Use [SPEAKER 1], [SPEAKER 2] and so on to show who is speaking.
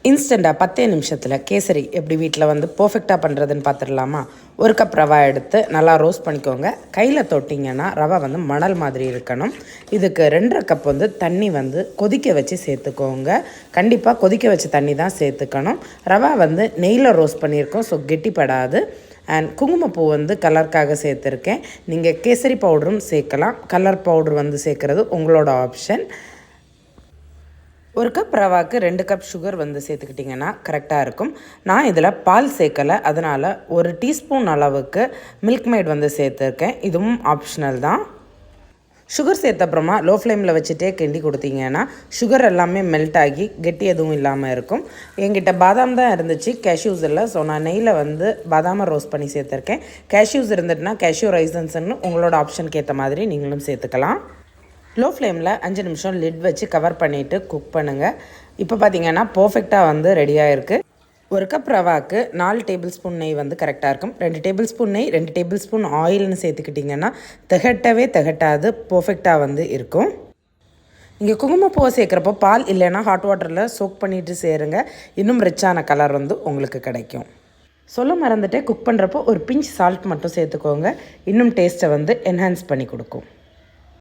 [SPEAKER 1] இன்ஸ்டண்ட்டாக 10 நிமிஷத்தில் கேசரி எப்படி வீட்டில் வந்து பர்ஃபெக்டாக பண்ணுறதுன்னு பார்த்துடலாமா? ஒரு கப் ரவா எடுத்து நல்லா ரோஸ்ட் பண்ணிக்கோங்க. கையில் தொட்டிங்கன்னா ரவை வந்து மணல் மாதிரி இருக்கணும். இதுக்கு 2.5 கப் வந்து தண்ணி வந்து கொதிக்க வச்சு சேர்த்துக்கோங்க. கண்டிப்பாக கொதிக்க வச்ச தண்ணி தான் சேர்த்துக்கணும். ரவா வந்து நெய்யில் ரோஸ்ட் பண்ணியிருக்கோம், ஸோ கெட்டிப்படாது. அண்ட் குங்குமப்பூ வந்து கலருக்காக சேர்த்துருக்கேன். நீங்கள் கேசரி பவுடரும் சேர்க்கலாம். கலர் பவுடர் வந்து சேர்க்குறது உங்களோட ஆப்ஷன். ஒரு கப் ரவாவுக்கு 2 கப் சுகர் வந்து சேர்த்துக்கிட்டிங்கன்னா கரெக்டாக இருக்கும். நான் இதில் பால் சேர்க்கலை, அதனால் 1 டீஸ்பூன் அளவுக்கு மில்க் மேட் வந்து சேர்த்துருக்கேன். இதுவும் ஆப்ஷனல் தான். சுகர் சேர்த்த அப்புறமா லோ ஃப்ளேமில் வச்சுட்டே கிண்டி கொடுத்தீங்கன்னா சுகர் எல்லாமே மெல்ட் ஆகி கெட்டி எதுவும் இல்லாமல் இருக்கும். என்கிட்ட பாதாம் தான் இருந்துச்சு, கேஷ்யூஸ் இல்லை. ஸோ நான் நெய்யில் வந்து பாதாமை ரோஸ்ட் பண்ணி சேர்த்துருக்கேன். கேஷ்யூஸ் இருந்துட்டுனா கேஷ்யூ ரைசன்ஸ்ன்னு உங்களோட ஆப்ஷனுக்கு ஏற்ற மாதிரி நீங்களும் சேர்த்துக்கலாம். லோ ஃப்ளேமில் 5 நிமிஷம் லிட் வச்சு கவர் பண்ணிவிட்டு குக் பண்ணுங்கள். இப்போ பார்த்தீங்கன்னா பர்ஃபெக்டாக வந்து ரெடியாக இருக்குது. ஒரு கப் ரவாவுக்கு 4 டேபிள் ஸ்பூன் நெய் வந்து கரெக்டாக இருக்கும். 2 டேபிள் ஸ்பூன் நெய், 2 டேபிள் ஸ்பூன் ஆயில்னு சேர்த்துக்கிட்டிங்கன்னா திகட்டாது பர்ஃபெக்டாக வந்து இருக்கும். இங்கே குங்குமப்பூவை சேர்க்குறப்போ பால் இல்லைன்னா ஹாட் வாட்டரில் சோக் பண்ணிவிட்டு சேருங்க. இன்னும் ரிச்சான கலர் வந்து உங்களுக்கு கிடைக்கும். சொல்ல மறந்துட்டு குக் பண்ணுறப்போ ஒரு பிஞ்ச் சால்ட் மட்டும் சேர்த்துக்கோங்க. இன்னும் டேஸ்ட்டை வந்து என்ஹான்ஸ் பண்ணி கொடுக்கும்.